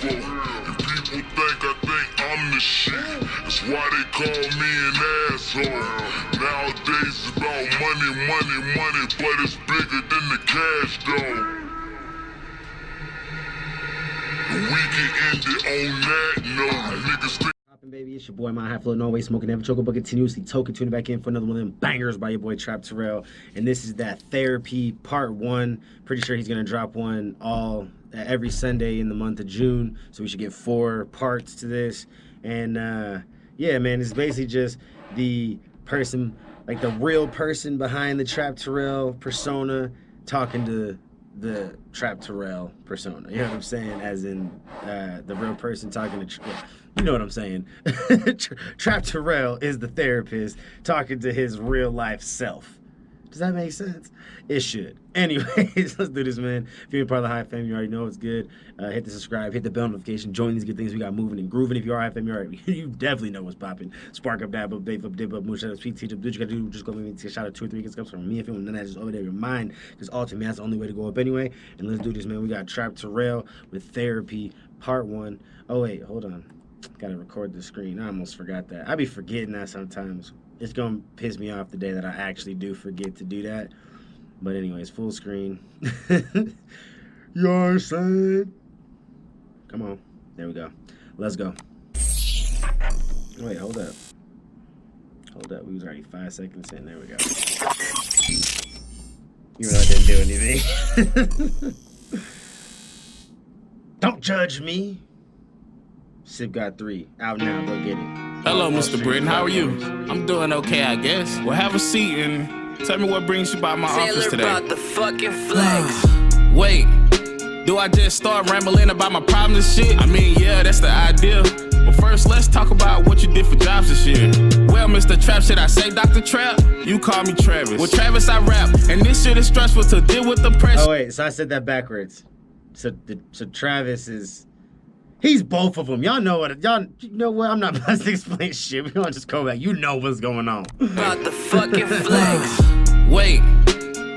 flow. And people think I'm the shit. That's why they call me an asshole. Nowadays it's about money, money, money, but it's bigger than the cash though. And we can end it on that note. Niggas think Baby, it's your boy, my high flow, no way smoking, never choking, but continuously token, tuning back in for another one of them bangers by your boy Trapp Tarell. And this is that therapy part 1. Pretty sure he's gonna drop one every Sunday in the month of June, so we should get 4 parts to this. And yeah, man, it's basically just the person, like the real person behind the Trapp Tarell persona talking to the Trapp Tarell persona. You know what I'm saying? As in the real person talking to you know what I'm saying. Trapp Tarell is the therapist talking to his real life self. Does that make sense? It should. Anyways, let's do this, man. If you're part of the High Fam, you already know it's good. Hit the subscribe, hit the bell notification, join these good things we got moving and grooving. If you are High Fam, you definitely know what's popping. Spark up, dab up, babe up, dip up, moon, shut up, sweet, teach up, do what you gotta do. Just go maybe take a shot of 2 or 3 gets cups from me. If you want none of that, just over there your mind. Because ultimately, that's the only way to go up anyway. And let's do this, man. We got Trapp Tarell with therapy, part 1. Oh, wait, hold on. Gotta record the screen. I almost forgot that. I be forgetting that sometimes. It's gonna piss me off the day that I actually do forget to do that. But anyways, full screen. You know what I'm saying? Come on. There we go. Let's go. Wait, hold up. Hold up. We was already 5 seconds in. There we go. Even though I didn't do anything. Don't judge me. Sip got 3. Out now, go get it. Hello, Mr. Britton. How are you? I'm doing okay, I guess. Well, have a seat and tell me what brings you by my office today. About the fucking flex. Wait, do I just start rambling about my problems and shit? I mean, yeah, that's the idea. But first, let's talk about what you did for jobs this year. Well, Mr. Trapp, should I say Dr. Trapp? You call me Travis. Well, Travis, I rap, and this shit is stressful to deal with the pressure. Oh, wait, so I said that backwards. So Travis is... He's both of them. Y'all know what? Y'all know what? I'm not about to explain shit. We're gonna just go back. You know what's going on. About the fucking flex. Wait,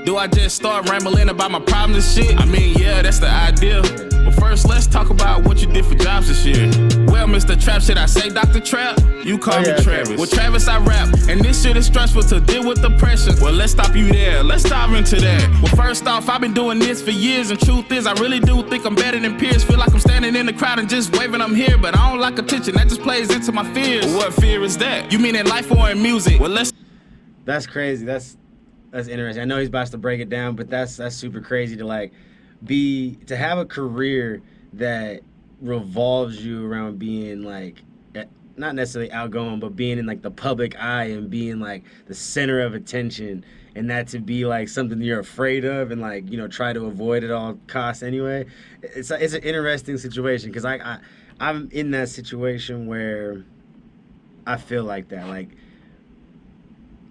do I just start rambling about my problems and shit? I mean, yeah, that's the idea. But first, let's talk about what you did for jobs this year. Well, Mr. Trapp, should I say Dr. Trapp? You call me Travis. Well, Travis, I rap, and this shit is stressful to deal with the pressure. Well, let's stop you there. Let's dive into that. Well, first off, I've been doing this for years, and truth is, I really do think I'm better than peers. Feel like I'm standing in the crowd and just waving I'm here, but I don't like attention. That just plays into my fears. Well, what fear is that? You mean in life or in music? Well, let's... That's crazy. That's interesting. I know he's about to break it down, but that's super crazy to to have a career that revolves you around being like not necessarily outgoing, but being in like the public eye and being like the center of attention, and that to be like something you're afraid of and like, you know, try to avoid at all costs anyway. It's an interesting situation because I'm in that situation where I feel like that. Like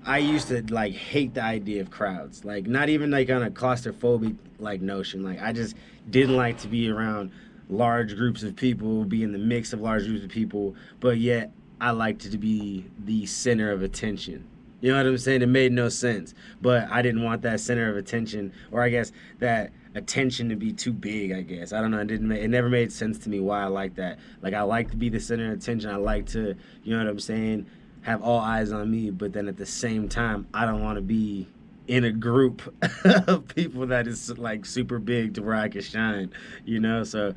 I used to like hate the idea of crowds, like not even like on a claustrophobic like notion. Like I just didn't like to be around large groups of people, be in the mix of large groups of people, but yet I liked to be the center of attention. You know what I'm saying? It made no sense, but I didn't want that center of attention, or I guess that attention to be too big, I guess. I don't know. It never made sense to me why I like that. Like I like to be the center of attention. I like to, you know what I'm saying, have all eyes on me, but then at the same time, I don't want to be in a group of people that is like super big to where I can shine, you know? So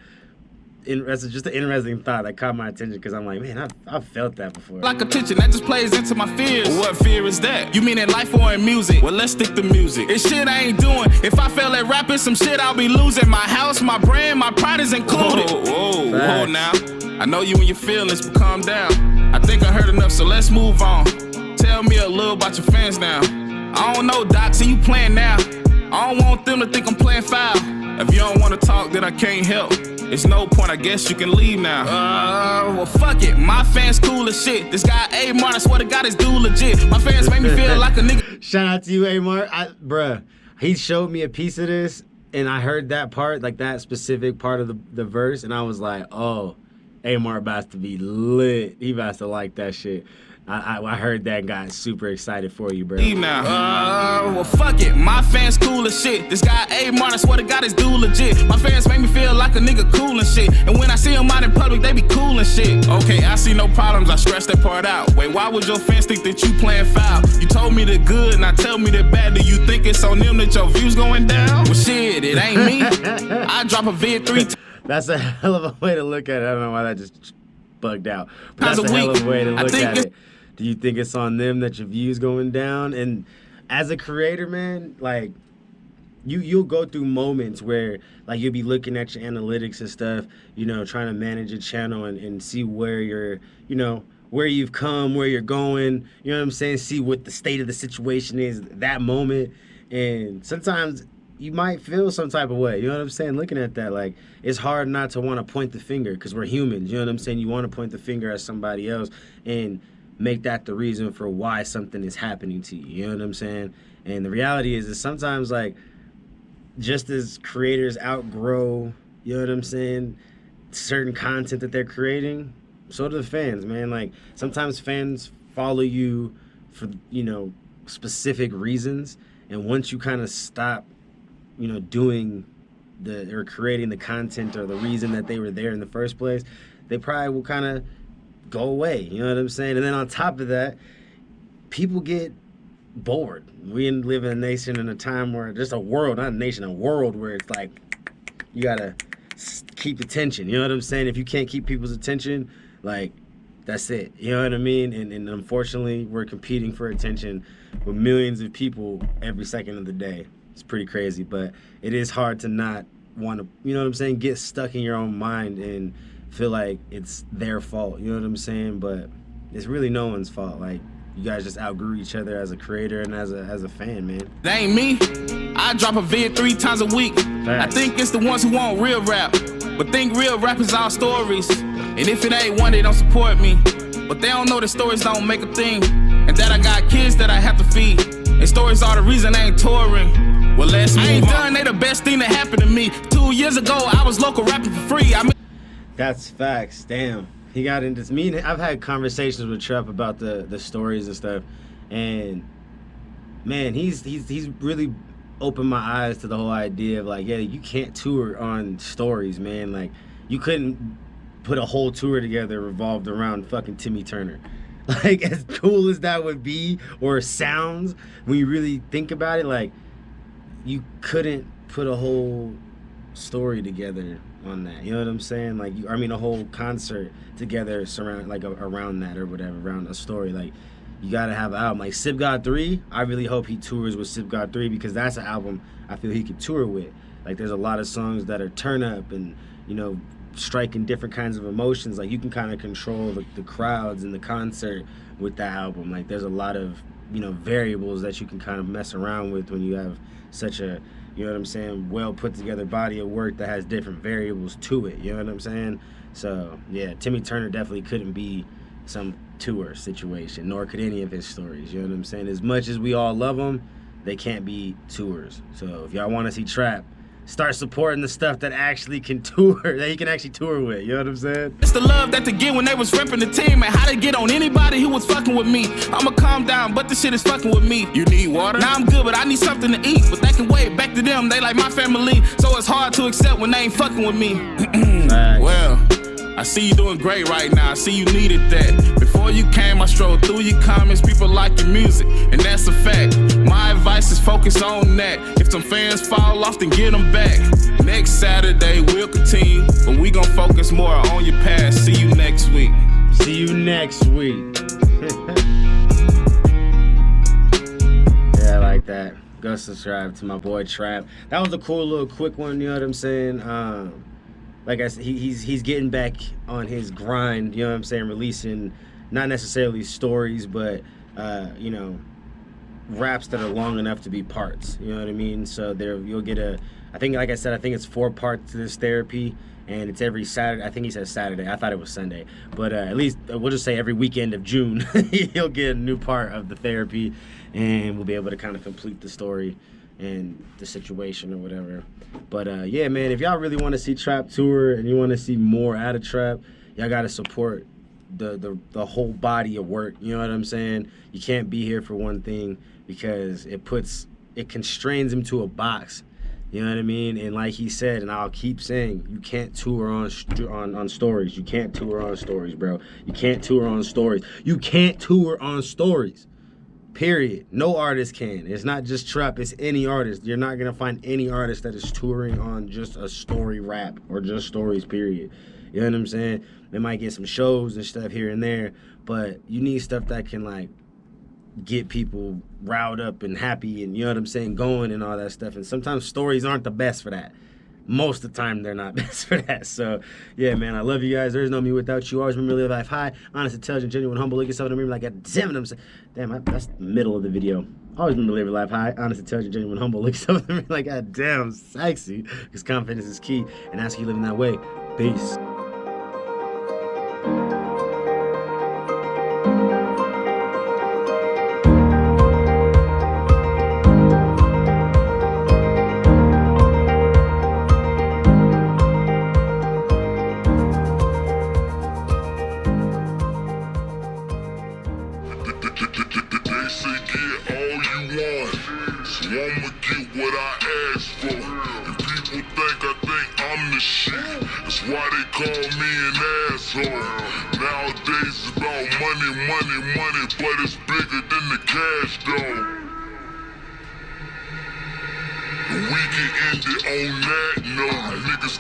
it's just an interesting thought that caught my attention because I'm like, man, I've felt that before. Like attention, that just plays into my fears. Well, what fear is that? You mean in life or in music? Well, let's stick to music. It's shit I ain't doing. If I fail at rapping, some shit I'll be losing. My house, my brand, my pride is included. Whoa, now. I know you and your feelings, but calm down. I think I heard enough, so let's move on. Tell me a little about your fans now. I don't know, Doc, see you playing now. I don't want them to think I'm playing foul. If you don't want to talk, then I can't help. It's no point, I guess you can leave now. Well, fuck it. My fans cool as shit. This guy, A-Mart, I swear to God, is dude legit. My fans make me feel like a nigga. Shout out to you, A-Mart. Bruh, he showed me a piece of this, and I heard that part, like that specific part of the verse, and I was like, oh, A-Mart about to be lit. He about to like that shit. I heard that and got super excited for you, bro. Now, well, fuck it. My fans cool as shit. This guy A Martin, I swear to God, this dude legit. My fans make me feel like a nigga cool and shit. And when I see them out in public, they be cool and shit. Okay, I see no problems. I scratch that part out. Wait, why would your fans think that you playing foul? You told me the good, now tell me the bad. Do you think it's on them that your views going down? Well, shit, it ain't me. I drop a vid 3 times. That's a hell of a way to look at it. I don't know why that just bugged out. But Times that's a a hell week. of a way to I look think at it- it. Do you think it's on them that your views going down? And as a creator, man, like you'll go through moments where like you'll be looking at your analytics and stuff, you know, trying to manage your channel and see where you're, you know, where you've come, where you're going, you know what I'm saying? See what the state of the situation is that moment. And sometimes you might feel some type of way, you know what I'm saying? Looking at that, like, it's hard not to want to point the finger because we're humans, you know what I'm saying? You want to point the finger at somebody else and make that the reason for why something is happening to you, you know what I'm saying? And the reality is sometimes, like, just as creators outgrow, you know what I'm saying, certain content that they're creating, so do the fans, man. Like, sometimes fans follow you for, you know, specific reasons, and once you kind of stop, you know, doing or creating the content or the reason that they were there in the first place, they probably will kind of go away, you know what I'm saying? And then on top of that, people get bored. We live in a nation in a time where, just a world, not a nation, a world where it's like, you gotta keep attention, you know what I'm saying? If you can't keep people's attention, like, that's it, you know what I mean? And unfortunately, we're competing for attention with millions of people every second of the day. It's pretty crazy, but it is hard to not want to, you know what I'm saying, get stuck in your own mind and feel like it's their fault, you know what I'm saying? But it's really no one's fault. Like, you guys just outgrew each other as a creator and as a fan, man. That ain't me. I drop a vid 3 times a week. I think it's the ones who want real rap, but think real rap is our stories. And if it ain't one, they don't support me. But they don't know that stories don't make a thing, and that I got kids that I have to feed. And stories are the reason I ain't touring. Well, let's move on. I ain't done, they the best thing that happened to me. 2 years ago, I was local rapping for free. That's facts. Damn. He got into me. I've had conversations with Trapp about the stories and stuff, and man, he's really opened my eyes to the whole idea of, like, yeah, you can't tour on stories, man. Like, you couldn't put a whole tour together revolved around fucking Timmy Turner. Like, as cool as that would be, or sounds, when you really think about it, like, you couldn't put a whole story together on that, you know what I'm saying? Like, a whole concert together around that or whatever, around a story. Like, you gotta have an album. Like Sip God 3, I really hope he tours with Sip God 3, because that's an album I feel he could tour with. Like, there's a lot of songs that are turn up and, you know, striking different kinds of emotions. Like, you can kind of control the crowds in the concert with that album. Like, there's a lot of, you know, variables that you can kind of mess around with when you have such a, you know what I'm saying, well put together body of work that has different variables to it, you know what I'm saying? So yeah, Timmy Turner definitely couldn't be some tour situation, nor could any of his stories, you know what I'm saying? As much as we all love them, they can't be tours. So if y'all want to see Trapp, start supporting the stuff that actually can tour, that he can actually tour with, you know what I'm saying? It's the love that they get when they was repping the team, and how they get on anybody who was fucking with me. I'ma calm down, but this shit is fucking with me. You need water? Nah, I'm good, but I need something to eat. But that can wait, back to them, they like my family, so it's hard to accept when they ain't fucking with me. Well, I see you doing great right now, I see you needed that. Before you came, I strolled through your comments, people like your music, and that's a fact. My advice is focus on that. If some fans fall off, then get them back. Next Saturday, we'll continue, but we gon' focus more on your past. See you next week. See you next week. Yeah, I like that. Go subscribe to my boy Trapp. That was a cool little quick one, you know what I'm saying? Like I said, he's getting back on his grind, you know what I'm saying, releasing not necessarily stories, but you know, raps that are long enough to be parts, you know what I mean? So there you'll get I think, like I said, I think it's 4 parts to this therapy, and it's every Saturday. I think he said Saturday. I thought it was Sunday, but at least we'll just say every weekend of June he'll get a new part of the therapy, and we'll be able to kind of complete the story and the situation or whatever. But yeah, man, if y'all really want to see Trapp tour and you want to see more out of Trapp, y'all gotta support the whole body of work. You know what I'm saying? You can't be here for one thing because it constrains him to a box. You know what I mean? And like he said, and I'll keep saying, you can't tour on stories. You can't tour on stories, bro. You can't tour on stories. You can't tour on stories. Period. No artist can. It's not just Trapp, it's any artist. You're not gonna find any artist that is touring on just a story rap or just stories, period. You know what I'm saying? They might get some shows and stuff here and there, but you need stuff that can like get people riled up and happy and, you know what I'm saying, going and all that stuff. And sometimes stories aren't the best for that. Most of the time, they're not best for that. So, yeah, man, I love you guys. There's no me without you. Always remember to live life high, honest, intelligent, genuine, humble. Look at yourself in the mirror like, God damn it, I'm saying, damn, that's the middle of the video. Always remember to live life high, honest, intelligent, genuine, humble. Look at yourself in the mirror like, God damn, I'm sexy. Because confidence is key, and that's how you living that way. Peace. They say get all you want, so I'ma get what I asked for. And people think I'm the shit, that's why they call me an asshole. Nowadays it's about money, money, money, but it's bigger than the cash though. And we can end it on that note, niggas.